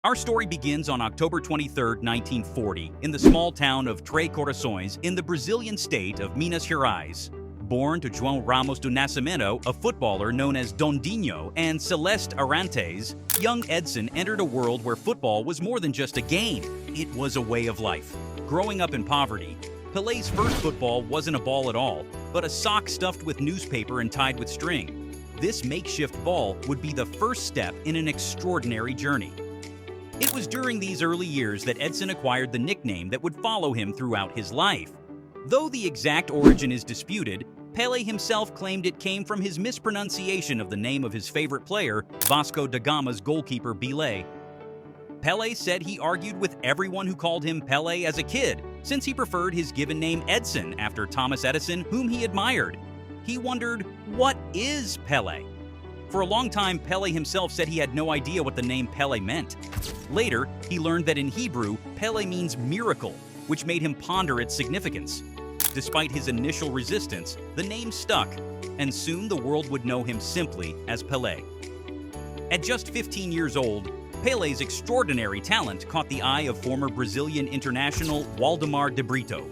Our story begins on October 23, 1940, in the small town of Três Corações in the Brazilian state of Minas Gerais. Born to João Ramos do Nascimento, a footballer known as Dondinho, and Celeste Arantes, young Edson entered a world where football was more than just a game. It was a way of life. Growing up in poverty, Pelé's first football wasn't a ball at all, but a sock stuffed with newspaper and tied with string. This makeshift ball would be the first step in an extraordinary journey. It was during these early years that Edson acquired the nickname that would follow him throughout his life. Though the exact origin is disputed, Pele himself claimed it came from his mispronunciation of the name of his favorite player, Vasco da Gama's goalkeeper Pelé. Pele said he argued with everyone who called him Pele as a kid, since he preferred his given name Edson after Thomas Edison, whom he admired. He wondered, what is Pele? For a long time, Pele himself said he had no idea what the name Pele meant. Later, he learned that in Hebrew, Pele means miracle, which made him ponder its significance. Despite his initial resistance, the name stuck, and soon the world would know him simply as Pelé. At just 15 years old, Pelé's extraordinary talent caught the eye of former Brazilian international Waldemar de Brito.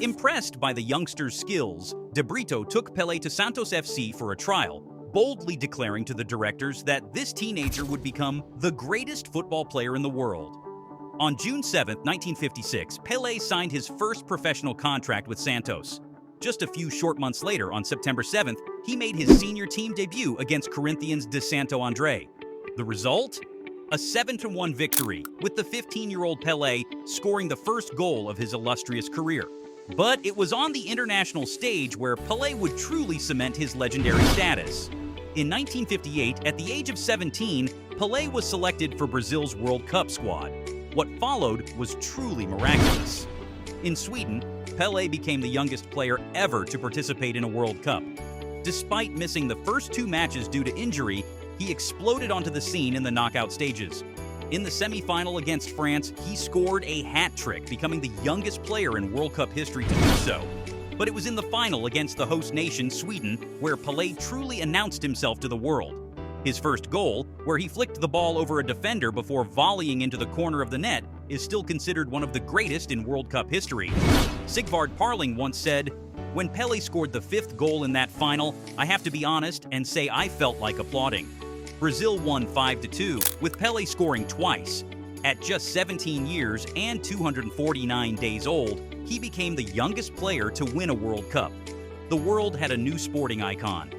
Impressed by the youngster's skills, de Brito took Pelé to Santos FC for a trial, boldly declaring to the directors that this teenager would become the greatest football player in the world. On June 7, 1956, Pelé signed his first professional contract with Santos. Just a few short months later, on September 7th, he made his senior team debut against Corinthians de Santo André. The result? A 7-1 victory, with the 15-year-old Pelé scoring the first goal of his illustrious career. But it was on the international stage where Pelé would truly cement his legendary status. In 1958, at the age of 17, Pelé was selected for Brazil's World Cup squad. What followed was truly miraculous. In Sweden, Pelé became the youngest player ever to participate in a World Cup. Despite missing the first two matches due to injury, he exploded onto the scene in the knockout stages. In the semi-final against France, he scored a hat trick, becoming the youngest player in World Cup history to do so. But it was in the final against the host nation, Sweden, where Pelé truly announced himself to the world. His first goal, where he flicked the ball over a defender before volleying into the corner of the net, is still considered one of the greatest in World Cup history. Sigvard Parling once said, "When Pelé scored the fifth goal in that final, I have to be honest and say I felt like applauding." Brazil won 5-2, with Pelé scoring twice. At just 17 years and 249 days old, he became the youngest player to win a World Cup. The world had a new sporting icon.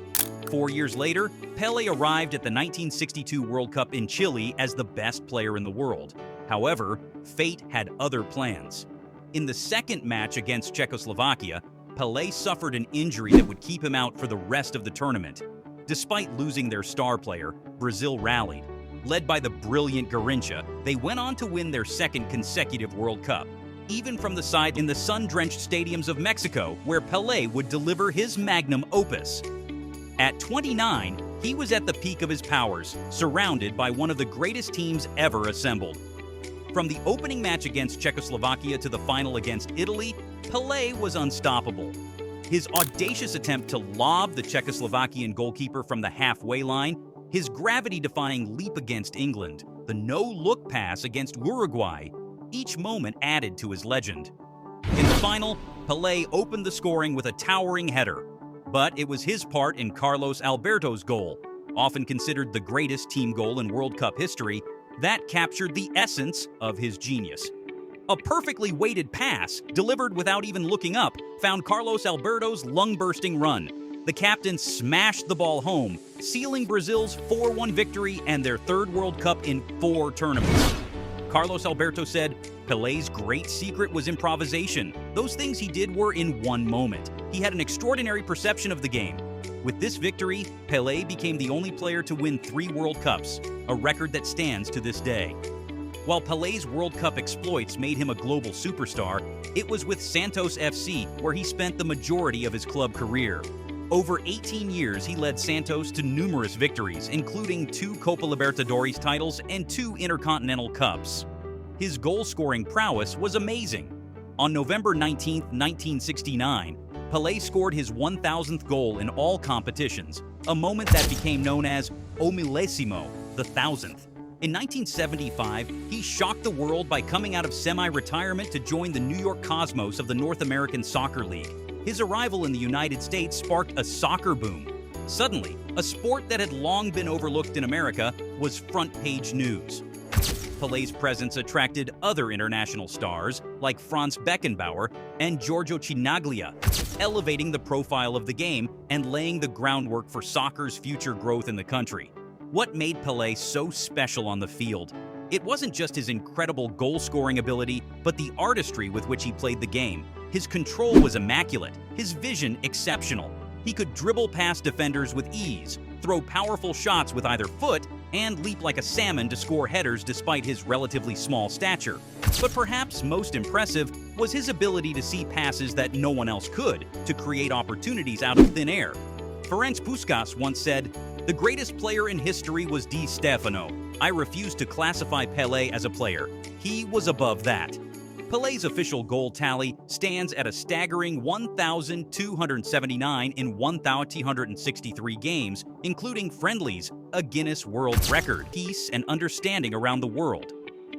4 years later, Pelé arrived at the 1962 World Cup in Chile as the best player in the world. However, fate had other plans. In the second match against Czechoslovakia, Pelé suffered an injury that would keep him out for the rest of the tournament. Despite losing their star player, Brazil rallied. Led by the brilliant Garrincha, they went on to win their second consecutive World Cup, even from the side in the sun-drenched stadiums of Mexico, where Pelé would deliver his magnum opus. At 29, he was at the peak of his powers, surrounded by one of the greatest teams ever assembled. From the opening match against Czechoslovakia to the final against Italy, Pelé was unstoppable. His audacious attempt to lob the Czechoslovakian goalkeeper from the halfway line, his gravity-defying leap against England, the no-look pass against Uruguay, each moment added to his legend. In the final, Pelé opened the scoring with a towering header, but it was his part in Carlos Alberto's goal, often considered the greatest team goal in World Cup history, that captured the essence of his genius. A perfectly weighted pass, delivered without even looking up, found Carlos Alberto's lung-bursting run. The captain smashed the ball home, sealing Brazil's 4-1 victory and their third World Cup in 4 tournaments. Carlos Alberto said, "Pelé's great secret was improvisation. Those things he did were in one moment. He had an extraordinary perception of the game." With this victory, Pelé became the only player to win 3 World Cups, a record that stands to this day. While Pelé's World Cup exploits made him a global superstar, it was with Santos FC where he spent the majority of his club career. Over 18 years, he led Santos to numerous victories, including 2 Copa Libertadores titles and 2 Intercontinental Cups. His goal-scoring prowess was amazing. On November 19, 1969, Pelé scored his 1,000th goal in all competitions, a moment that became known as O Milésimo, the 1,000th. In 1975, he shocked the world by coming out of semi-retirement to join the New York Cosmos of the North American Soccer League. His arrival in the United States sparked a soccer boom. Suddenly, a sport that had long been overlooked in America was front-page news. Pelé's presence attracted other international stars like Franz Beckenbauer and Giorgio Chinaglia, elevating the profile of the game and laying the groundwork for soccer's future growth in the country. What made Pelé so special on the field? It wasn't just his incredible goal-scoring ability, but the artistry with which he played the game. His control was immaculate, his vision exceptional. He could dribble past defenders with ease, throw powerful shots with either foot, and leap like a salmon to score headers despite his relatively small stature. But perhaps most impressive was his ability to see passes that no one else could, to create opportunities out of thin air. Ferenc Puskás once said, "The greatest player in history was Di Stefano. I refuse to classify Pelé as a player. He was above that." Pelé's official goal tally stands at a staggering 1,279 in 1,263 games, including friendlies, a Guinness World Record, peace and understanding around the world.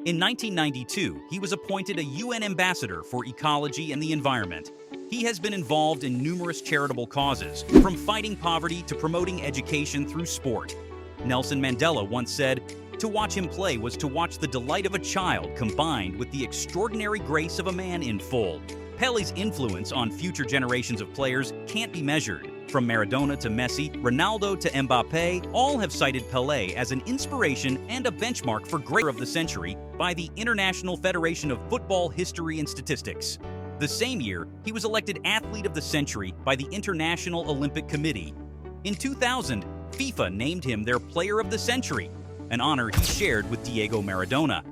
In 1992, he was appointed a UN ambassador for ecology and the environment. He has been involved in numerous charitable causes, from fighting poverty to promoting education through sport. Nelson Mandela once said, "To watch him play was to watch the delight of a child combined with the extraordinary grace of a man in full." Pelé's influence on future generations of players can't be measured. From Maradona to Messi, Ronaldo to Mbappé, all have cited Pelé as an inspiration and a benchmark for greater of the century by the International Federation of Football History and Statistics. The same year, he was elected Athlete of the Century by the International Olympic Committee. In 2000, FIFA named him their Player of the Century, an honor he shared with Diego Maradona.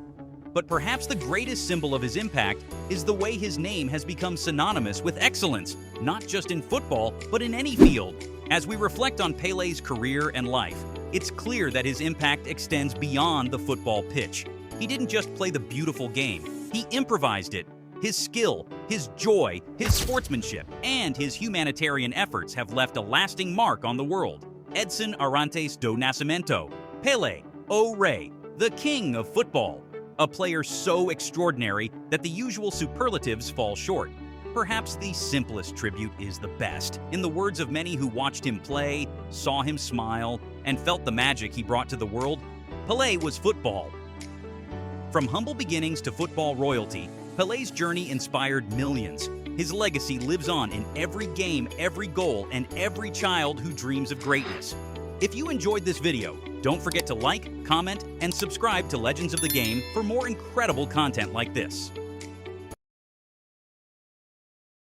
But perhaps the greatest symbol of his impact is the way his name has become synonymous with excellence, not just in football, but in any field. As we reflect on Pelé's career and life, it's clear that his impact extends beyond the football pitch. He didn't just play the beautiful game, he improvised it. His skill, his joy, his sportsmanship, and his humanitarian efforts have left a lasting mark on the world. Edson Arantes do Nascimento, Pelé, O Rei, the king of football. A player so extraordinary that the usual superlatives fall short. Perhaps the simplest tribute is the best. In the words of many who watched him play, saw him smile, and felt the magic he brought to the world, Pelé was football. From humble beginnings to football royalty, Pelé's journey inspired millions. His legacy lives on in every game, every goal, and every child who dreams of greatness. If you enjoyed this video, don't forget to like, comment, and subscribe to Legends of the Game for more incredible content like this.